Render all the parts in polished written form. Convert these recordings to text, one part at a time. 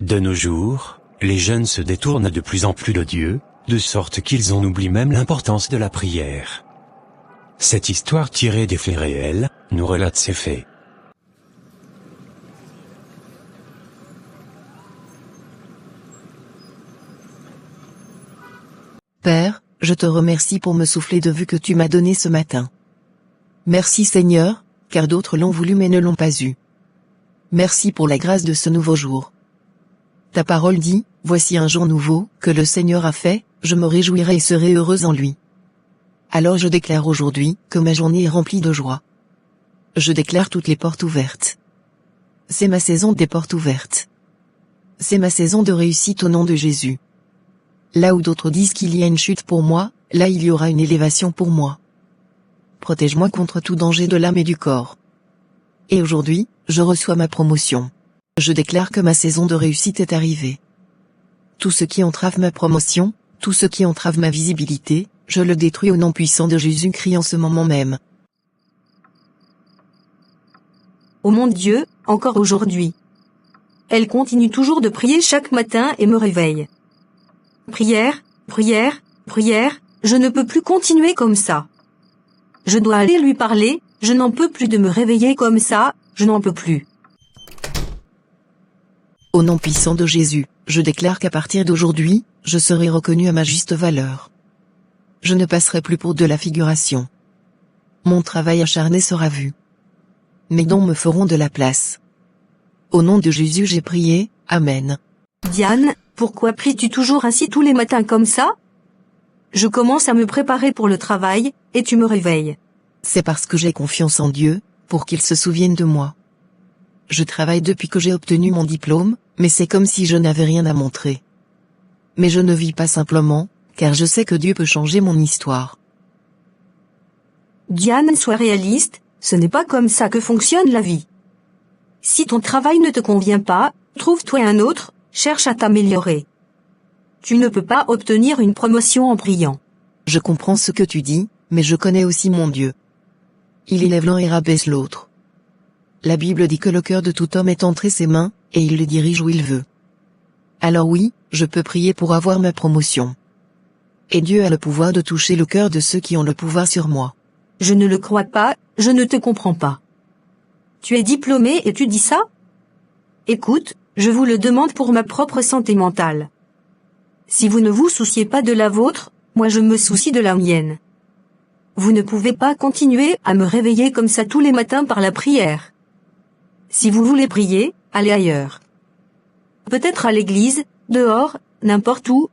De nos jours, les jeunes se détournent de plus en plus de Dieu, de sorte qu'ils en oublient même l'importance de la prière. Cette histoire tirée des faits réels, nous relate ces faits. Père, je te remercie pour me souffler de vue que tu m'as donné ce matin. Merci Seigneur, car d'autres l'ont voulu mais ne l'ont pas eu. Merci pour la grâce de ce nouveau jour. Ta parole dit, voici un jour nouveau, que le Seigneur a fait, je me réjouirai et serai heureuse en lui. Alors je déclare aujourd'hui, que ma journée est remplie de joie. Je déclare toutes les portes ouvertes. C'est ma saison des portes ouvertes. C'est ma saison de réussite au nom de Jésus. Là où d'autres disent qu'il y a une chute pour moi, là il y aura une élévation pour moi. Protège-moi contre tout danger de l'âme et du corps. Et aujourd'hui, je reçois ma promotion. Je déclare que ma saison de réussite est arrivée. Tout ce qui entrave ma promotion, tout ce qui entrave ma visibilité, je le détruis au nom puissant de Jésus-Christ en ce moment même. Ô mon Dieu, encore aujourd'hui. Elle continue toujours de prier chaque matin et me réveille. Prière, prière, prière, je ne peux plus continuer comme ça. Je dois aller lui parler, je n'en peux plus de me réveiller comme ça, je n'en peux plus. Au nom puissant de Jésus, je déclare qu'à partir d'aujourd'hui, je serai reconnu à ma juste valeur. Je ne passerai plus pour de la figuration. Mon travail acharné sera vu. Mes dons me feront de la place. Au nom de Jésus j'ai prié, Amen. Diane, pourquoi pries-tu toujours ainsi tous les matins comme ça? Je commence à me préparer pour le travail, et tu me réveilles. C'est parce que j'ai confiance en Dieu, pour qu'il se souvienne de moi. Je travaille depuis que j'ai obtenu mon diplôme, mais c'est comme si je n'avais rien à montrer. Mais je ne vis pas simplement, car je sais que Dieu peut changer mon histoire. Diane, sois réaliste, ce n'est pas comme ça que fonctionne la vie. Si ton travail ne te convient pas, trouve-toi un autre, cherche à t'améliorer. Tu ne peux pas obtenir une promotion en priant. Je comprends ce que tu dis, mais je connais aussi mon Dieu. Il élève l'un et rabaisse l'autre. La Bible dit que le cœur de tout homme est entre ses mains, et il le dirige où il veut. Alors oui, je peux prier pour avoir ma promotion. Et Dieu a le pouvoir de toucher le cœur de ceux qui ont le pouvoir sur moi. Je ne le crois pas, je ne te comprends pas. Tu es diplômé et tu dis ça? Écoute, je vous le demande pour ma propre santé mentale. Si vous ne vous souciez pas de la vôtre, moi je me soucie de la mienne. Vous ne pouvez pas continuer à me réveiller comme ça tous les matins par la prière. Si vous voulez prier, allez ailleurs. Peut-être à l'église, dehors, n'importe où,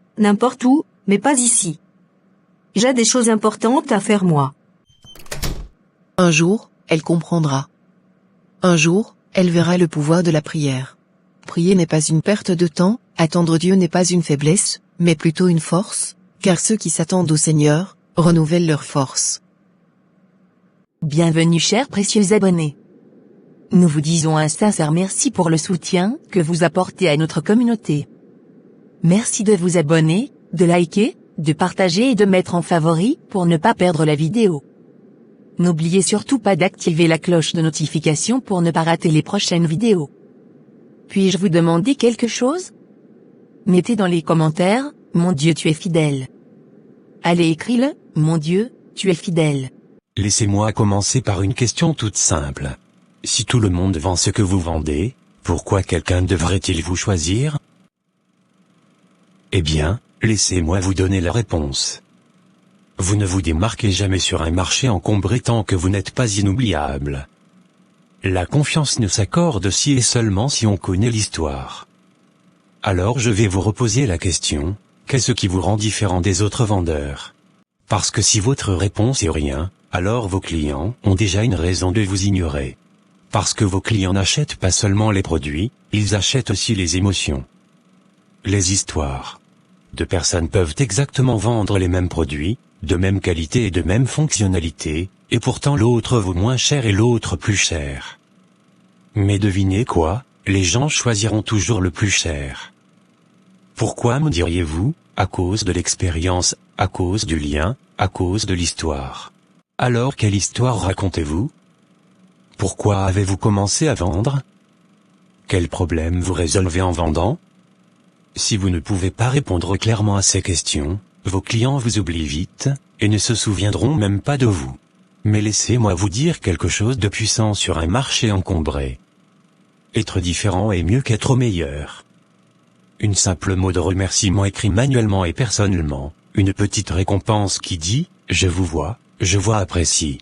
mais pas ici. J'ai des choses importantes à faire moi. Un jour, elle comprendra. Un jour, elle verra le pouvoir de la prière. Prier n'est pas une perte de temps, attendre Dieu n'est pas une faiblesse, mais plutôt une force, car ceux qui s'attendent au Seigneur, renouvellent leur force. Bienvenue chers précieux abonnés. Nous vous disons un sincère merci pour le soutien que vous apportez à notre communauté. Merci de vous abonner, de liker, de partager et de mettre en favori pour ne pas perdre la vidéo. N'oubliez surtout pas d'activer la cloche de notification pour ne pas rater les prochaines vidéos. Puis-je vous demander quelque chose? Mettez dans les commentaires, mon Dieu tu es fidèle. Allez écris-le, mon Dieu, tu es fidèle. Laissez-moi commencer par une question toute simple. Si tout le monde vend ce que vous vendez, pourquoi quelqu'un devrait-il vous choisir? Eh bien, laissez-moi vous donner la réponse. Vous ne vous démarquez jamais sur un marché encombré tant que vous n'êtes pas inoubliable. La confiance ne s'accorde si et seulement si on connaît l'histoire. Alors je vais vous reposer la question, qu'est-ce qui vous rend différent des autres vendeurs? Parce que si votre réponse est rien, alors vos clients ont déjà une raison de vous ignorer. Parce que vos clients n'achètent pas seulement les produits, ils achètent aussi les émotions. Les histoires. Deux personnes peuvent exactement vendre les mêmes produits, de même qualité et de même fonctionnalité, et pourtant l'autre vaut moins cher et l'autre plus cher. Mais devinez quoi, les gens choisiront toujours le plus cher. Pourquoi me diriez-vous? À cause de l'expérience, à cause du lien, à cause de l'histoire. Alors quelle histoire racontez-vous? Pourquoi avez-vous commencé à vendre? Quel problème vous résolvez en vendant? Si vous ne pouvez pas répondre clairement à ces questions, vos clients vous oublient vite, et ne se souviendront même pas de vous. Mais laissez-moi vous dire quelque chose de puissant sur un marché encombré. Être différent est mieux qu'être meilleur. Une simple mot de remerciement écrit manuellement et personnellement, une petite récompense qui dit « Je vous vois, je vois apprécie ».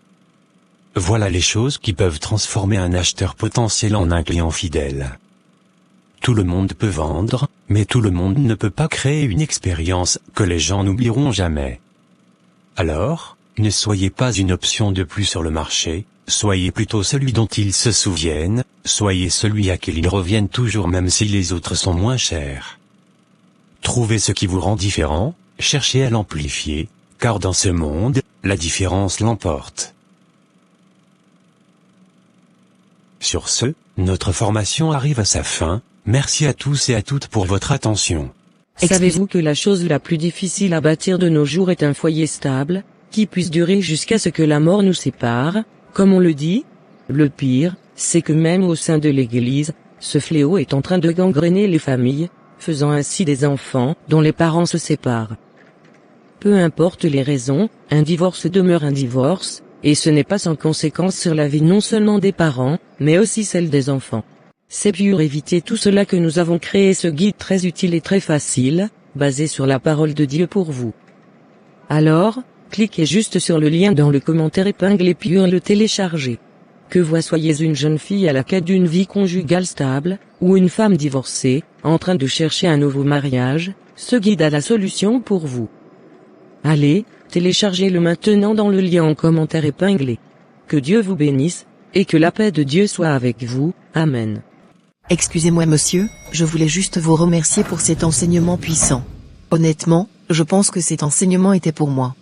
Voilà les choses qui peuvent transformer un acheteur potentiel en un client fidèle. Tout le monde peut vendre, mais tout le monde ne peut pas créer une expérience que les gens n'oublieront jamais. Alors, ne soyez pas une option de plus sur le marché, soyez plutôt celui dont ils se souviennent, soyez celui à qui ils reviennent toujours même si les autres sont moins chers. Trouvez ce qui vous rend différent, cherchez à l'amplifier, car dans ce monde, la différence l'emporte. Sur ce, notre formation arrive à sa fin, merci à tous et à toutes pour votre attention. Savez-vous que la chose la plus difficile à bâtir de nos jours est un foyer stable, qui puisse durer jusqu'à ce que la mort nous sépare, comme on le dit? Le pire, c'est que même au sein de l'Église, ce fléau est en train de gangréner les familles, faisant ainsi des enfants dont les parents se séparent. Peu importe les raisons, un divorce demeure un divorce, et ce n'est pas sans conséquence sur la vie non seulement des parents, mais aussi celle des enfants. C'est pour éviter tout cela que nous avons créé ce guide très utile et très facile, basé sur la parole de Dieu pour vous. Alors, cliquez juste sur le lien dans le commentaire épinglé puis le télécharger. Que vous soyez une jeune fille à la quête d'une vie conjugale stable, ou une femme divorcée, en train de chercher un nouveau mariage, ce guide a la solution pour vous. Allez, téléchargez-le maintenant dans le lien en commentaire épinglé. Que Dieu vous bénisse, et que la paix de Dieu soit avec vous. Amen. Excusez-moi monsieur, je voulais juste vous remercier pour cet enseignement puissant. Honnêtement, je pense que cet enseignement était pour moi.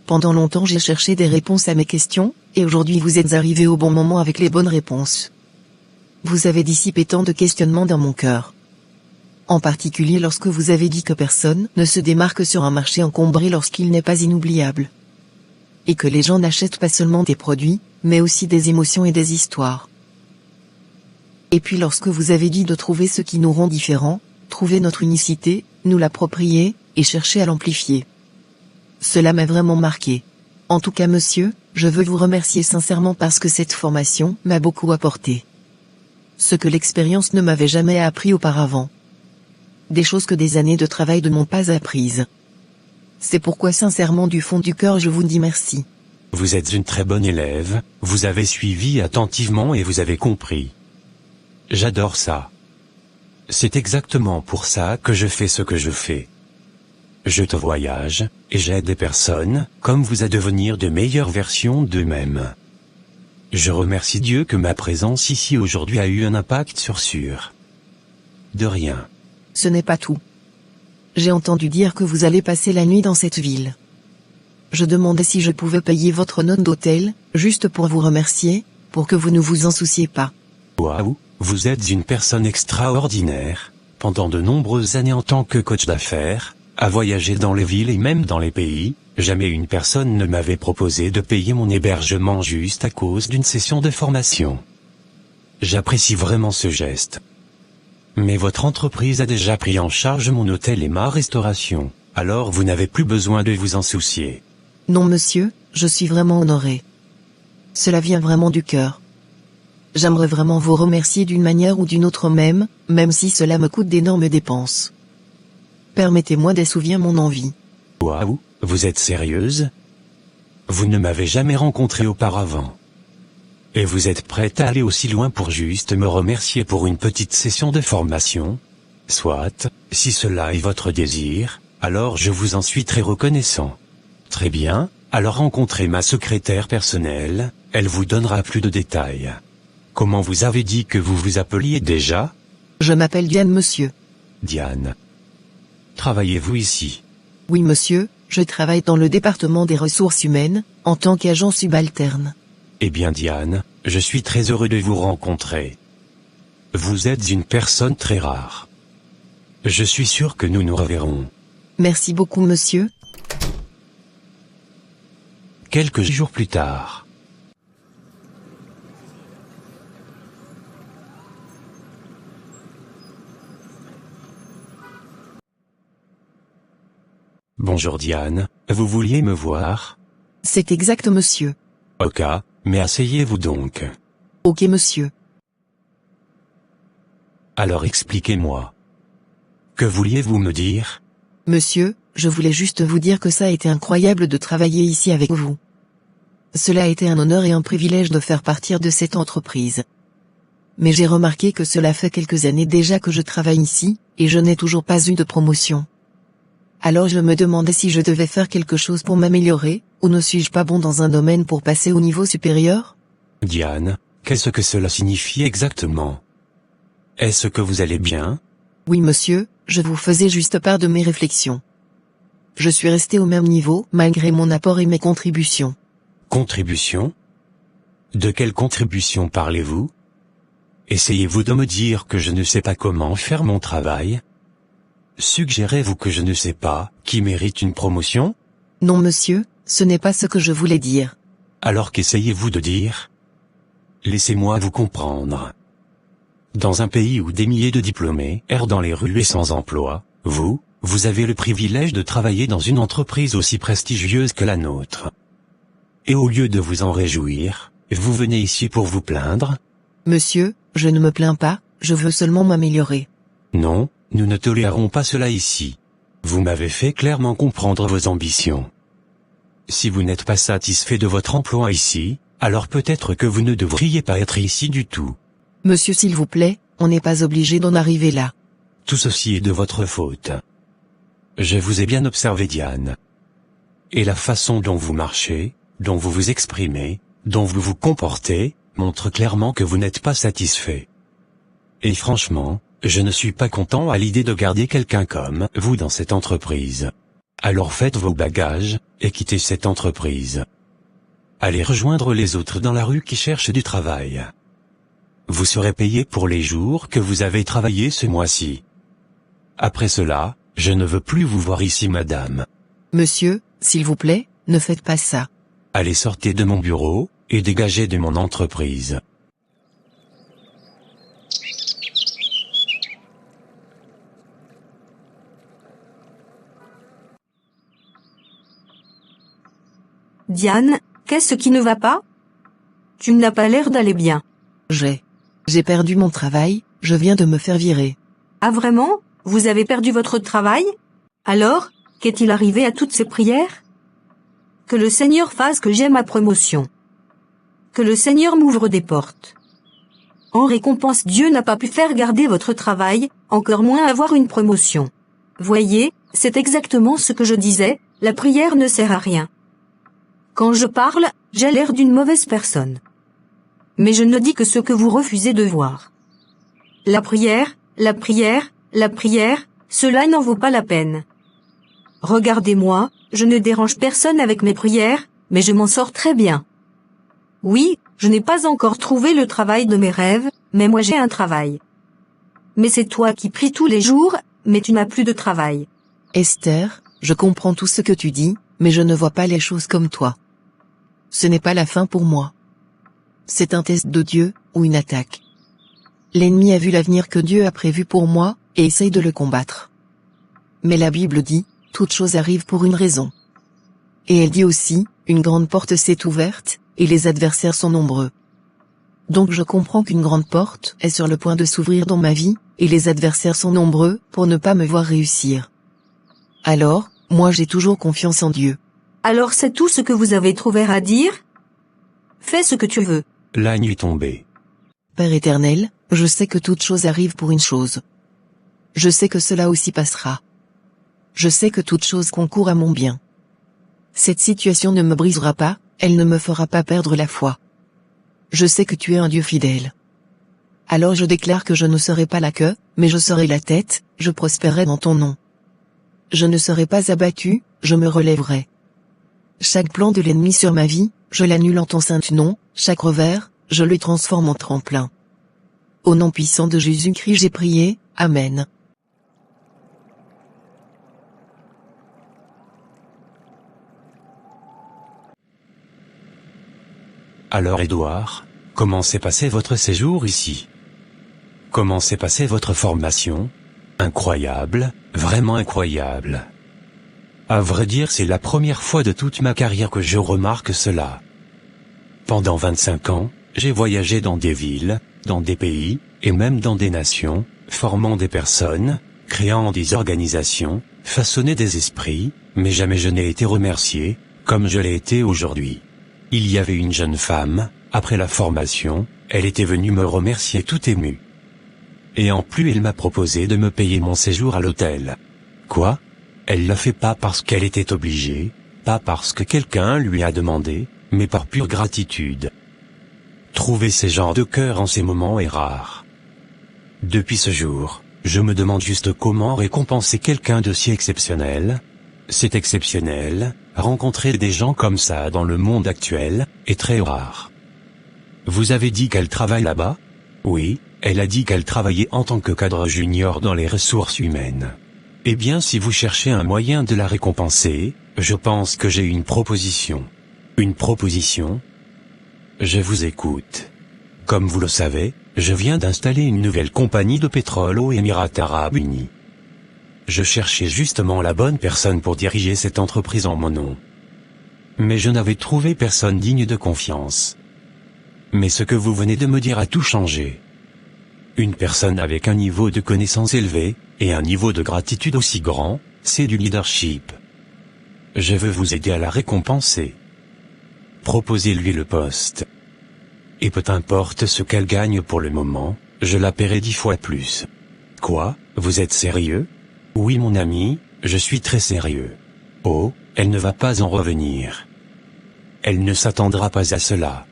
Pendant longtemps j'ai cherché des réponses à mes questions, et aujourd'hui vous êtes arrivé au bon moment avec les bonnes réponses. Vous avez dissipé tant de questionnements dans mon cœur. En particulier lorsque vous avez dit que personne ne se démarque sur un marché encombré lorsqu'il n'est pas inoubliable. Et que les gens n'achètent pas seulement des produits, mais aussi des émotions et des histoires. Et puis lorsque vous avez dit de trouver ce qui nous rend différents, trouver notre unicité, nous l'approprier, et chercher à l'amplifier. Cela m'a vraiment marqué. En tout cas monsieur, je veux vous remercier sincèrement parce que cette formation m'a beaucoup apporté. Ce que l'expérience ne m'avait jamais appris auparavant. Des choses que des années de travail ne m'ont pas apprises. C'est pourquoi sincèrement du fond du cœur je vous dis merci. Vous êtes une très bonne élève, vous avez suivi attentivement et vous avez compris. J'adore ça. C'est exactement pour ça que je fais ce que je fais. Je te voyage, et j'aide des personnes, comme vous à devenir de meilleures versions d'eux-mêmes. Je remercie Dieu que ma présence ici aujourd'hui a eu un impact sur. De rien. Ce n'est pas tout. J'ai entendu dire que vous allez passer la nuit dans cette ville. Je demandais si je pouvais payer votre note d'hôtel, juste pour vous remercier, pour que vous ne vous en souciez pas. Waouh, vous êtes une personne extraordinaire, pendant de nombreuses années en tant que coach d'affaires, à voyager dans les villes et même dans les pays, jamais une personne ne m'avait proposé de payer mon hébergement juste à cause d'une session de formation. J'apprécie vraiment ce geste. Mais votre entreprise a déjà pris en charge mon hôtel et ma restauration, alors vous n'avez plus besoin de vous en soucier. Non monsieur, je suis vraiment honoré. Cela vient vraiment du cœur. J'aimerais vraiment vous remercier d'une manière ou d'une autre même si cela me coûte d'énormes dépenses. Permettez-moi d'assouvir mon envie. Waouh, vous êtes sérieuse? Vous ne m'avez jamais rencontré auparavant. Et vous êtes prête à aller aussi loin pour juste me remercier pour une petite session de formation? Soit, si cela est votre désir, alors je vous en suis très reconnaissant. Très bien, alors rencontrez ma secrétaire personnelle, elle vous donnera plus de détails. Comment vous avez dit que vous vous appeliez déjà? Je m'appelle Diane monsieur. Diane. Travaillez-vous ici? Oui monsieur, je travaille dans le département des ressources humaines, en tant qu'agent subalterne. Eh bien Diane, je suis très heureux de vous rencontrer. Vous êtes une personne très rare. Je suis sûr que nous nous reverrons. Merci beaucoup monsieur. Quelques jours plus tard. Bonjour Diane, vous vouliez me voir? C'est exact monsieur. Ok, mais asseyez-vous donc. Ok monsieur. Alors expliquez-moi. Que vouliez-vous me dire? Monsieur, je voulais juste vous dire que ça a été incroyable de travailler ici avec vous. Cela a été un honneur et un privilège de faire partie de cette entreprise. Mais j'ai remarqué que cela fait quelques années déjà que je travaille ici, et je n'ai toujours pas eu de promotion. Alors je me demandais si je devais faire quelque chose pour m'améliorer, ou ne suis-je pas bon dans un domaine pour passer au niveau supérieur? Diane, qu'est-ce que cela signifie exactement? Est-ce que vous allez bien? Oui monsieur, je vous faisais juste part de mes réflexions. Je suis resté au même niveau, malgré mon apport et mes contributions. Contribution? De quelle contribution parlez-vous? Essayez-vous de me dire que je ne sais pas comment faire mon travail? Suggérez-vous que je ne sais pas qui mérite une promotion? Non monsieur, ce n'est pas ce que je voulais dire. Alors qu'essayez-vous de dire? Laissez-moi vous comprendre. Dans un pays où des milliers de diplômés errent dans les rues et sans emploi, vous avez le privilège de travailler dans une entreprise aussi prestigieuse que la nôtre. Et au lieu de vous en réjouir, vous venez ici pour vous plaindre? Monsieur, je ne me plains pas, je veux seulement m'améliorer. Non, nous ne tolérerons pas cela ici. Vous m'avez fait clairement comprendre vos ambitions. Si vous n'êtes pas satisfait de votre emploi ici, alors peut-être que vous ne devriez pas être ici du tout. Monsieur s'il vous plaît, on n'est pas obligé d'en arriver là. Tout ceci est de votre faute. Je vous ai bien observé Diane. Et la façon dont vous marchez, dont vous vous exprimez, dont vous vous comportez, montre clairement que vous n'êtes pas satisfait. Et franchement, je ne suis pas content à l'idée de garder quelqu'un comme vous dans cette entreprise. Alors faites vos bagages, et quittez cette entreprise. Allez rejoindre les autres dans la rue qui cherchent du travail. Vous serez payé pour les jours que vous avez travaillé ce mois-ci. Après cela, je ne veux plus vous voir ici madame. Monsieur, s'il vous plaît, ne faites pas ça. Allez sortez de mon bureau, et dégagez de mon entreprise. Diane, qu'est-ce qui ne va pas? Tu n'as pas l'air d'aller bien. J'ai perdu mon travail, je viens de me faire virer. Ah vraiment? Vous avez perdu votre travail? Alors, qu'est-il arrivé à toutes ces prières? Que le Seigneur fasse que j'aie ma promotion. Que le Seigneur m'ouvre des portes. En récompense, Dieu n'a pas pu faire garder votre travail, encore moins avoir une promotion. Voyez, c'est exactement ce que je disais, la prière ne sert à rien. Quand je parle, j'ai l'air d'une mauvaise personne. Mais je ne dis que ce que vous refusez de voir. La prière, cela n'en vaut pas la peine. Regardez-moi, je ne dérange personne avec mes prières, mais je m'en sors très bien. Oui, je n'ai pas encore trouvé le travail de mes rêves, mais moi j'ai un travail. Mais c'est toi qui pries tous les jours, mais tu n'as plus de travail. Esther, je comprends tout ce que tu dis, mais je ne vois pas les choses comme toi. Ce n'est pas la fin pour moi. C'est un test de Dieu, ou une attaque. L'ennemi a vu l'avenir que Dieu a prévu pour moi, et essaye de le combattre. Mais la Bible dit, toute chose arrive pour une raison. Et elle dit aussi, une grande porte s'est ouverte, et les adversaires sont nombreux. Donc je comprends qu'une grande porte est sur le point de s'ouvrir dans ma vie, et les adversaires sont nombreux pour ne pas me voir réussir. Alors, moi j'ai toujours confiance en Dieu. Alors c'est tout ce que vous avez trouvé à dire? Fais ce que tu veux. La nuit tombée. Père éternel, je sais que toute chose arrive pour une chose. Je sais que cela aussi passera. Je sais que toute chose concourt à mon bien. Cette situation ne me brisera pas, elle ne me fera pas perdre la foi. Je sais que tu es un Dieu fidèle. Alors je déclare que je ne serai pas la queue, mais je serai la tête, je prospérerai dans ton nom. Je ne serai pas abattu, je me relèverai. Chaque plan de l'ennemi sur ma vie, je l'annule en ton saint nom, chaque revers, je le transforme en tremplin. Au nom puissant de Jésus-Christ j'ai prié, Amen. Alors Édouard, comment s'est passé votre séjour ici? Comment s'est passée votre formation? Incroyable, vraiment incroyable. À vrai dire, c'est la première fois de toute ma carrière que je remarque cela. Pendant 25 ans, j'ai voyagé dans des villes, dans des pays, et même dans des nations, formant des personnes, créant des organisations, façonné des esprits, mais jamais je n'ai été remercié, comme je l'ai été aujourd'hui. Il y avait une jeune femme, après la formation, elle était venue me remercier tout émue. Et en plus elle m'a proposé de me payer mon séjour à l'hôtel. Quoi ? Elle l'a fait pas parce qu'elle était obligée, pas parce que quelqu'un lui a demandé, mais par pure gratitude. Trouver ces genres de cœur en ces moments est rare. Depuis ce jour, je me demande juste comment récompenser quelqu'un de si exceptionnel. C'est exceptionnel, rencontrer des gens comme ça dans le monde actuel, est très rare. Vous avez dit qu'elle travaille là-bas ? Oui, elle a dit qu'elle travaillait en tant que cadre junior dans les ressources humaines. Eh bien, si vous cherchez un moyen de la récompenser, je pense que j'ai une proposition. Une proposition ? Je vous écoute. Comme vous le savez, je viens d'installer une nouvelle compagnie de pétrole aux Émirats Arabes Unis. Je cherchais justement la bonne personne pour diriger cette entreprise en mon nom. Mais je n'avais trouvé personne digne de confiance. Mais ce que vous venez de me dire a tout changé. Une personne avec un niveau de connaissance élevé, et un niveau de gratitude aussi grand, c'est du leadership. Je veux vous aider à la récompenser. Proposez-lui le poste. Et peu importe ce qu'elle gagne pour le moment, je la paierai 10 fois plus. Quoi, vous êtes sérieux ? Oui mon ami, je suis très sérieux. Oh, elle ne va pas en revenir. Elle ne s'attendra pas à cela.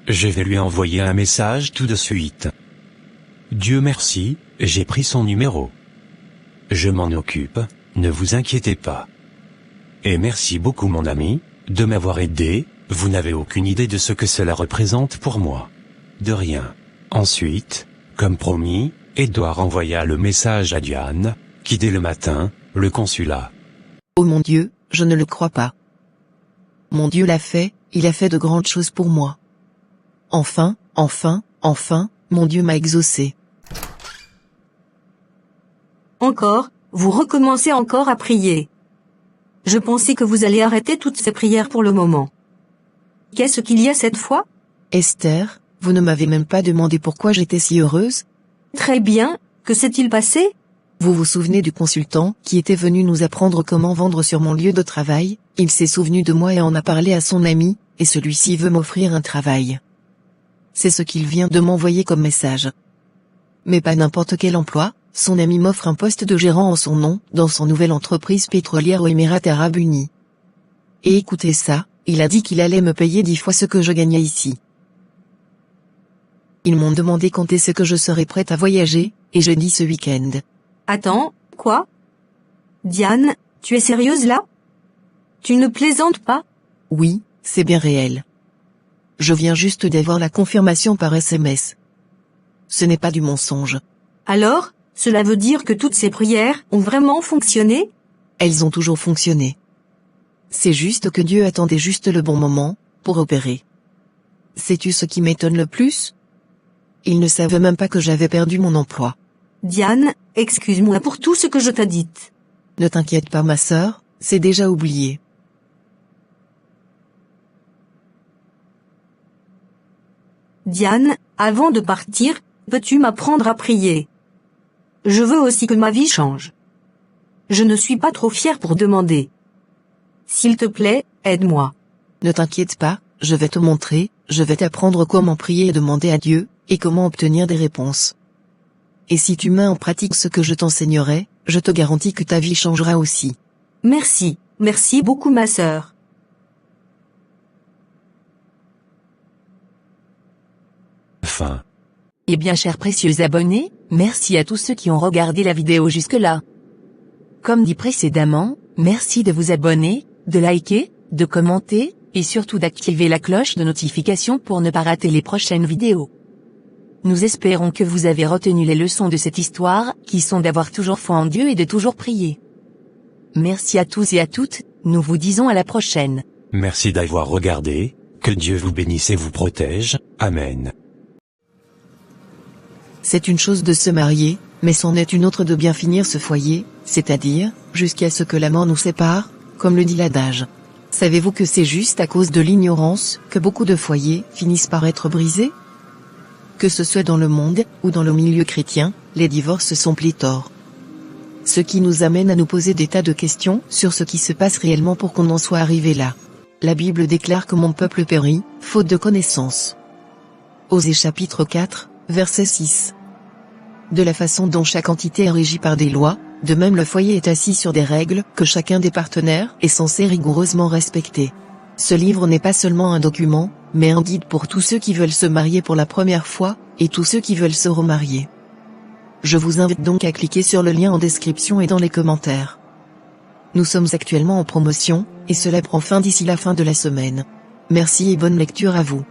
Je vais lui envoyer un message tout de suite. Dieu merci, j'ai pris son numéro. Je m'en occupe, ne vous inquiétez pas. Et merci beaucoup mon ami, de m'avoir aidé, vous n'avez aucune idée de ce que cela représente pour moi. De rien. Ensuite, comme promis, Edouard envoya le message à Diane, qui dès le matin, le consula. Oh mon Dieu, je ne le crois pas. Mon Dieu l'a fait, il a fait de grandes choses pour moi. Enfin, mon Dieu m'a exaucé. Encore, vous recommencez encore à prier. Je pensais que vous alliez arrêter toutes ces prières pour le moment. Qu'est-ce qu'il y a cette fois ? Esther, vous ne m'avez même pas demandé pourquoi j'étais si heureuse ? Très bien, que s'est-il passé ? Vous vous souvenez du consultant qui était venu nous apprendre comment vendre sur mon lieu de travail ? Il s'est souvenu de moi et en a parlé à son ami, et celui-ci veut m'offrir un travail. C'est ce qu'il vient de m'envoyer comme message. Mais pas n'importe quel emploi, son ami m'offre un poste de gérant en son nom, dans son nouvelle entreprise pétrolière aux Émirats Arabes Unis. Et écoutez ça, il a dit qu'il allait me payer 10 fois ce que je gagnais ici. Ils m'ont demandé quand est-ce que je serais prête à voyager, et je dis ce week-end. Attends, quoi ? Diane, tu es sérieuse là ? Tu ne plaisantes pas ? Oui, c'est bien réel. Je viens juste d'avoir la confirmation par SMS. Ce n'est pas du mensonge. Alors, cela veut dire que toutes ces prières ont vraiment fonctionné ? Elles ont toujours fonctionné. C'est juste que Dieu attendait juste le bon moment, pour opérer. Sais-tu ce qui m'étonne le plus ? Ils ne savaient même pas que j'avais perdu mon emploi. Diane, excuse-moi pour tout ce que je t'ai dit. Ne t'inquiète pas ma sœur, c'est déjà oublié. Diane, avant de partir, peux-tu m'apprendre à prier ? Je veux aussi que ma vie change. Je ne suis pas trop fière pour demander. S'il te plaît, aide-moi. Ne t'inquiète pas, je vais te montrer, je vais t'apprendre comment prier et demander à Dieu, et comment obtenir des réponses. Et si tu mets en pratique ce que je t'enseignerai, je te garantis que ta vie changera aussi. Merci beaucoup ma sœur. Fin. Eh bien chers précieux abonnés, merci à tous ceux qui ont regardé la vidéo jusque-là. Comme dit précédemment, merci de vous abonner, de liker, de commenter, et surtout d'activer la cloche de notification pour ne pas rater les prochaines vidéos. Nous espérons que vous avez retenu les leçons de cette histoire, qui sont d'avoir toujours foi en Dieu et de toujours prier. Merci à tous et à toutes, nous vous disons à la prochaine. Merci d'avoir regardé, que Dieu vous bénisse et vous protège, Amen. C'est une chose de se marier, Mais c'en est une autre de bien finir ce foyer, c'est-à-dire, jusqu'à ce que la mort nous sépare, comme le dit l'adage. Savez-vous que c'est juste à cause de l'ignorance que beaucoup de foyers finissent par être brisés? Que ce soit dans le monde, ou dans le milieu chrétien, les divorces sont pléthores. Ce qui nous amène à nous poser des tas de questions sur ce qui se passe réellement pour qu'on en soit arrivé là. La Bible déclare que mon peuple périt, faute de connaissance. Osée chapitre 4, verset 6. De la façon dont chaque entité est régie par des lois, de même le foyer est assis sur des règles que chacun des partenaires est censé rigoureusement respecter. Ce livre n'est pas seulement un document, mais un guide pour tous ceux qui veulent se marier pour la première fois, et tous ceux qui veulent se remarier. Je vous invite donc à cliquer sur le lien en description et dans les commentaires. Nous sommes actuellement en promotion, et cela prend fin d'ici la fin de la semaine. Merci et bonne lecture à vous.